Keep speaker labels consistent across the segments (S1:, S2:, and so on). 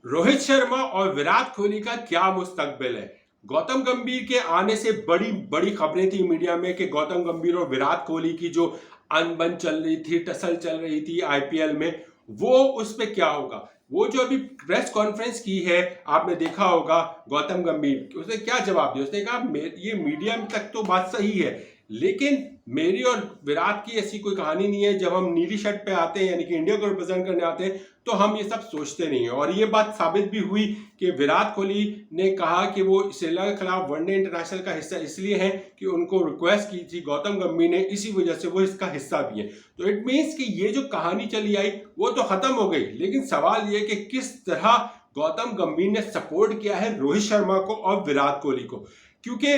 S1: रोहित शर्मा और विराट कोहली का क्या मुस्तकबिल है। गौतम गंभीर के आने से बड़ी बड़ी खबरें थी मीडिया में कि गौतम गंभीर और विराट कोहली की जो अनबन चल रही थी, टसल चल रही थी आईपीएल में, वो उस पे क्या होगा। वो जो अभी प्रेस कॉन्फ्रेंस की है, आपने देखा होगा गौतम गंभीर उसने क्या जवाब दिया। उसने कहा ये मीडिया तक तो बात सही है, लेकिन मेरी और विराट की ऐसी कोई कहानी नहीं है। जब हम नीली शर्ट पे आते हैं, यानी कि इंडिया को रिप्रेजेंट करने आते हैं, तो हम ये सब सोचते नहीं है। और ये बात साबित भी हुई कि विराट कोहली ने कहा कि वो श्रीलंका के खिलाफ वनडे इंटरनेशनल का हिस्सा इसलिए है कि उनको रिक्वेस्ट की थी गौतम गंभीर ने, इसी वजह से वो इसका हिस्सा भी है। तो इट मीन्स कि ये जो कहानी चली आई वो तो खत्म हो गई, लेकिन सवाल ये कि किस तरह गौतम गंभीर ने सपोर्ट किया है रोहित शर्मा को और विराट कोहली को। क्योंकि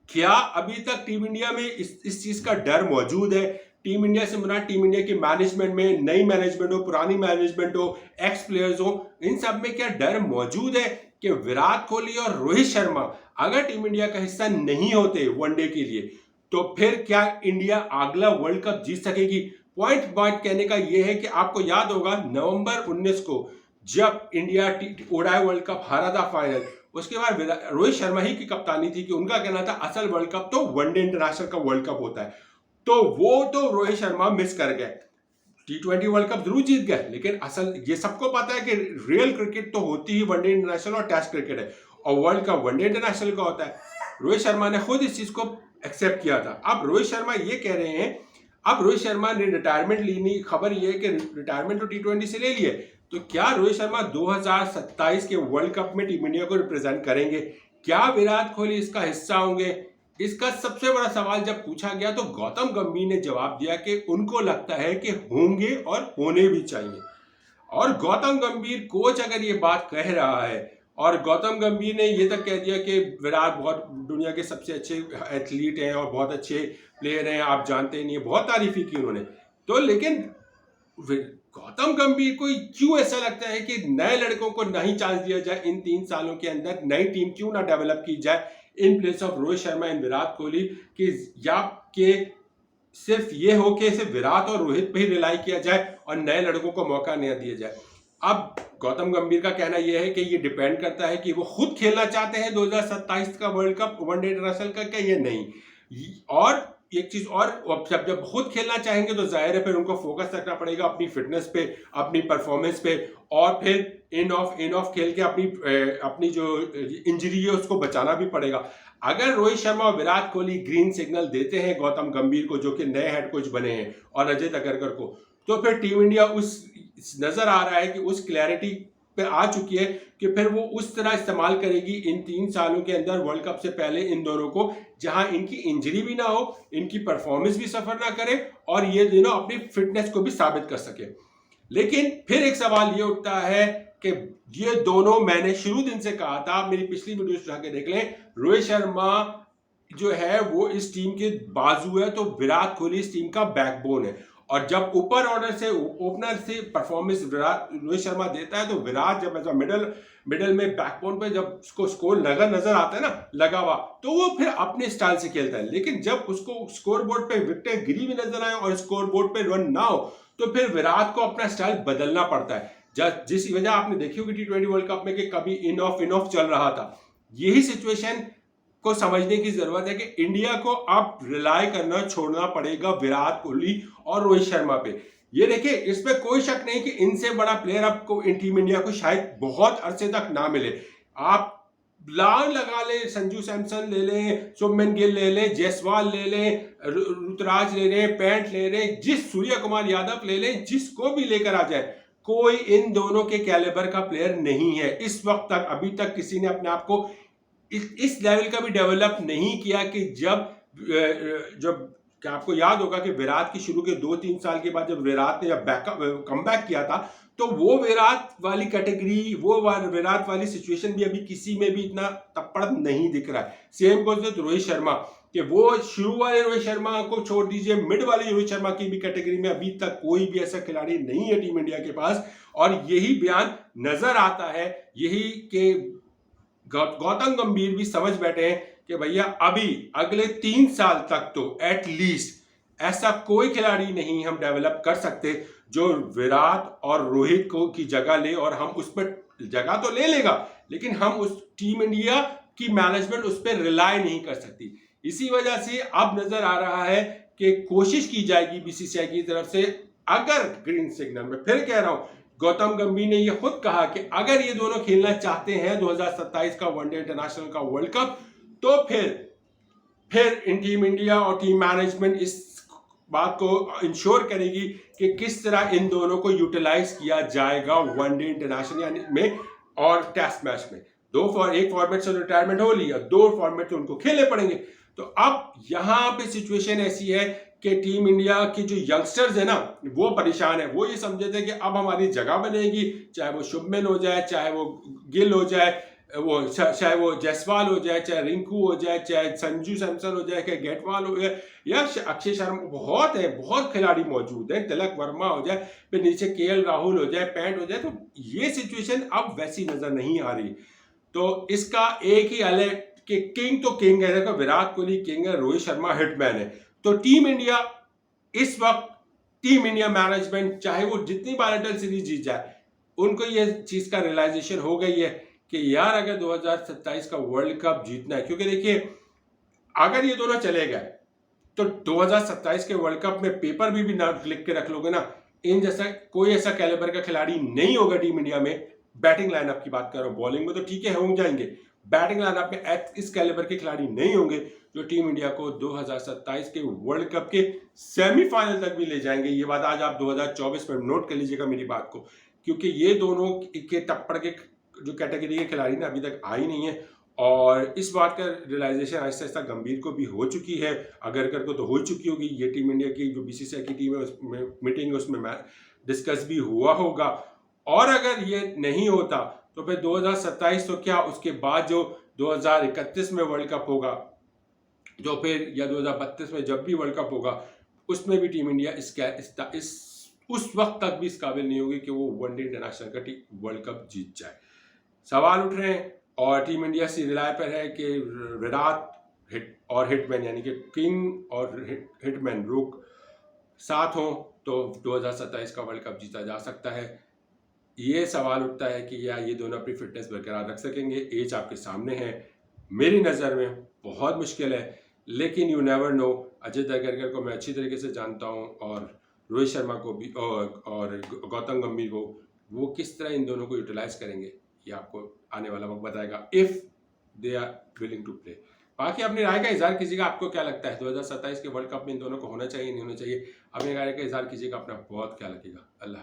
S1: क्या अभी तक टीम इंडिया में इस चीज का डर मौजूद है। टीम इंडिया से मुराद टीम इंडिया की मैनेजमेंट में, नई मैनेजमेंट हो, पुरानी मैनेजमेंट हो, एक्स प्लेयर्स हो, इन सब में क्या डर मौजूद है कि विराट कोहली और रोहित शर्मा अगर टीम इंडिया का हिस्सा नहीं होते वनडे के लिए, तो फिर क्या इंडिया अगला वर्ल्ड कप जीत सकेगी। पॉइंट कहने का यह है कि आपको याद होगा नवंबर 19 को जब इंडिया ओडाई वर्ल्ड कप हारा था फाइनल, उसके बाद रोहित शर्मा ही की कप्तानी थी कि उनका कहना था असल वर्ल्ड कप तो वनडे इंटरनेशनल का वर्ल्ड कप होता है। तो वो तो रोहित शर्मा मिस कर गए। T20 वर्ल्ड कप जरूर जीत गए, लेकिन असल ये सबको पता है कि रियल क्रिकेट तो होती ही वनडे इंटरनेशनल और टेस्ट क्रिकेट है, और वर्ल्ड कप वनडे इंटरनेशनल का होता है। रोहित शर्मा ने खुद इस चीज को एक्सेप्ट किया था। अब रोहित शर्मा ये कह रहे हैं, अब रोहित शर्मा ने रिटायरमेंट लेनी, खबर ये है कि रिटायरमेंट तो T20 से ले लिए, तो क्या रोहित शर्मा 2027 के वर्ल्ड कप में टीम इंडिया को रिप्रेजेंट करेंगे? क्या विराट कोहली इसका हिस्सा होंगे? इसका सबसे बड़ा सवाल जब पूछा गया तो गौतम गंभीर ने जवाब दिया कि उनको लगता है कि होंगे और होने भी चाहिए। और गौतम गंभीर कोच अगर ये बात कह रहा है, और गौतम गंभीर ने ये तक कह दिया कि विराट बहुत दुनिया के सबसे अच्छे एथलीट हैं और बहुत अच्छे प्लेयर हैं, आप जानते नहीं, बहुत तारीफी की उन्होंने। तो लेकिन गौतम गंभीर को क्यों ऐसा लगता है कि नए लड़कों को नहीं चांस दिया जाए, इन 3 सालों के अंदर नई टीम क्यों ना डेवलप की जाए in place of Rohit Sharma and Virat Kohli, कि या कि सिर्फ ये हो कि सिर्फ विराट और रोहित पे ही रिलाई किया जाए और नए लड़कों को मौका नहीं दिया जाए। अब गौतम गंभीर का कहना यह है कि ये डिपेंड करता है कि वो खुद खेलना चाहते हैं 2027 का वर्ल्ड कप वनडे इंटरनेशनल का, क्या ये नहीं। और एक चीज और, जब खुद खेलना चाहेंगे तो जाहिर है फिर उनको फोकस रखना पड़ेगा अपनी फिटनेस पे, अपनी परफॉर्मेंस पे, और फिर इन ऑफ खेल के अपनी जो इंजरी है उसको बचाना भी पड़ेगा। अगर रोहित शर्मा और विराट कोहली ग्रीन सिग्नल देते हैं गौतम गंभीर को, जो कि नए हेड कोच बने हैं, और अजय अगरकर को, तो फिर टीम इंडिया उस नजर आ रहा है कि उस क्लैरिटी पे आ चुकी है कि फिर वो उस तरह इस्तेमाल करेगी इन 3 सालों के अंदर वर्ल्ड कप से पहले इन दोनों को, जहां इनकी इंजरी भी ना हो, इनकी परफॉर्मेंस भी सफर ना करे, और ये दोनों अपनी फिटनेस को भी साबित कर सके। लेकिन फिर एक सवाल ये उठता है कि ये दोनों, मैंने शुरू दिन से कहा था, मेरी पिछली वीडियो जाके देख लें, रोहित शर्मा जो है वो इस टीम के बाजू है, तो विराट कोहली इस टीम का बैकबोन है। और जब ऊपर ऑर्डर से, ओपनर से परफॉर्मेंस रोहित शर्मा देता है, तो विराट जब ऐसा मिडल में बैकबोन पे जब उसको स्कोर नजर आता है ना लगा हुआ, तो वो फिर अपने स्टाइल से खेलता है। लेकिन जब उसको स्कोर बोर्ड पे विकेट गिरी हुई नजर आए और स्कोर बोर्ड पे रन ना हो, तो फिर विराट को अपना स्टाइल बदलना पड़ता है। जिस वजह आपने देखी होगी T20 वर्ल्ड कप में कि कभी इन ऑफ चल रहा था। यही सिचुएशन को समझने की जरूरत है कि इंडिया को अब रिलाई करना छोड़ना पड़ेगा विराट कोहली और रोहित शर्मा पे। ये देखिए, इसमें कोई शक नहीं कि इनसे बड़ा प्लेयर आपको इन टीम इंडिया को शायद बहुत अरसे तक ना मिले। आप लान लगा ले, संजू सैमसन ले लें, शुभमन गिल ले लें, जायसवाल ले लें, ऋतुराज ले लें, पैंट ले लें, जिस सूर्य कुमार यादव ले लें, जिसको भी लेकर आ जाए, कोई इन दोनों के कैलिबर का प्लेयर नहीं है इस वक्त तक। अभी तक किसी ने अपने आप को इस लेवल का भी डेवलप नहीं किया कि जब क्या आपको याद होगा कि विराट की शुरू के 2-3 साल के बाद जब विराट ने कमबैक किया था, तो वो विराट वाली कैटेगरी, वो विराट वाली सिचुएशन भी अभी किसी में भी इतना तप्पड़ नहीं दिख रहा है। Same goes with Rohit Sharma, कि वो शुरू वाले रोहित शर्मा को छोड़ दीजिए, मिड वाले रोहित शर्मा की भी कैटेगरी में अभी तक कोई भी ऐसा खिलाड़ी नहीं है टीम इंडिया के पास। और यही बयान नजर आता है, यही के गौतम गंभीर भी समझ बैठे हैं कि भैया अभी अगले 3 साल तक तो एटलीस्ट ऐसा कोई खिलाड़ी नहीं हम डेवलप कर सकते जो विराट और रोहित को की जगह ले और हम उस पर जगह तो ले लेगा, लेकिन हम उस टीम इंडिया की मैनेजमेंट उस पर रिलाय नहीं कर सकती। इसी वजह से अब नजर आ रहा है कि कोशिश की जाएगी बीसीसीआई की तरफ से, अगर ग्रीन सिग्नल, मैं फिर कह रहा हूं, गौतम गंभीर ने यह खुद कहा कि अगर ये दोनों खेलना चाहते हैं 2027 का वनडे इंटरनेशनल का वर्ल्ड कप, तो फिर इन टीम इंडिया और टीम मैनेजमेंट इस बात को इंश्योर करेगी कि किस तरह इन दोनों को यूटिलाइज किया जाएगा वनडे इंटरनेशनल में और टेस्ट मैच में। एक फॉर्मेट से रिटायरमेंट हो लिया, 2 फॉर्मेट तो उनको खेलने पड़ेंगे। तो अब यहां पे सिचुएशन ऐसी है कि टीम इंडिया की जो यंगस्टर्स है ना, वो परेशान है। वो ये समझे थे कि अब हमारी जगह बनेगी, चाहे वो शुभमन हो जाए, चाहे वो गिल हो जाए, चाहे वो जायसवाल हो जाए, चाहे रिंकू हो जाए, चाहे संजू सैमसन हो जाए, चाहे गेटवाल हो जाए, या अक्षय शर्मा, बहुत खिलाड़ी मौजूद हैं, तिलक वर्मा हो जाए, फिर नीचे केएल राहुल हो जाए, पैंट हो जाए। तो ये सिचुएशन अब वैसी नजर नहीं आ रही। तो इसका एक ही हल है कि किंग तो किंग है, देखो विराट कोहली किंग है, रोहित शर्मा हिटमैन है। तो टीम इंडिया इस वक्त, टीम इंडिया मैनेजमेंट चाहे वो जितनी बार टाइटल सीरीज जीत जाए, उनको ये चीज का रियलाइजेशन हो गई है कि यार अगर 2027 का वर्ल्ड कप जीतना है, क्योंकि देखिए अगर ये दोनों चले गए तो 2027 के वर्ल्ड कप में पेपर भी ना लिख के रख लोगे ना, इन जैसा कोई ऐसा कैलिबर का खिलाड़ी नहीं होगा टीम इंडिया में। बैटिंग लाइनअप की बात कर रहा हूं, बॉलिंग में तो ठीक है हो जाएंगे, बैटिंग लाइनअप में इस कैलिबर के खिलाड़ी नहीं होंगे जो टीम इंडिया को 2027 के वर्ल्ड कप के सेमीफाइनल तक भी ले जाएंगे। ये बात आज आप 2024 में नोट कर लीजिएगा मेरी बात को, क्योंकि ये दोनों के टक्कर के जो कैटेगरी के खिलाड़ी ना अभी तक आई नहीं है। और इस बात का रियलाइजेशन आहिस्ता आहिस्ता गंभीर को भी हो चुकी है, अगरकर को तो हो चुकी होगी। ये टीम इंडिया की जो बीसीसीआई की टीम है उसमें मीटिंग है, उसमें डिस्कस भी हुआ होगा। और अगर ये नहीं होता तो फिर 2027 तो क्या, उसके बाद जो 2031 में वर्ल्ड कप होगा, जो फिर या 2032 में जब भी वर्ल्ड कप होगा, उसमें भी टीम इंडिया उस वक्त तक भी इस काबिल नहीं होगी कि वो वनडे इंटरनेशनल का वर्ल्ड कप जीत जाए। सवाल उठ रहे हैं और टीम इंडिया से रिलाय पर है कि विराट हिटमैन यानी कि किंग और हिटमैन रोक साथ हों तो 2027 का वर्ल्ड कप जीता जा सकता है। ये सवाल उठता है कि या ये दोनों अपनी फिटनेस बरकरार रख सकेंगे। एज आपके सामने है, मेरी नज़र में बहुत मुश्किल है, लेकिन यू नेवर नो। अजय दरगरकर को मैं अच्छी तरीके से जानता हूँ और रोहित शर्मा को भी और गौतम गंभीर को, वो किस तरह इन दोनों को यूटिलाइज करेंगे ये आपको आने वाला वक्त बताएगा, if they are willing to play. बाकी अपनी राय का इजहार कीजिएगा, आपको क्या लगता है 2027 के वर्ल्ड कप में इन दोनों को होना चाहिए नहीं होना चाहिए। अपनी राय का इजहार कीजिएगा, अपना बहुत ख्याल रखिएगा। अल्लाह।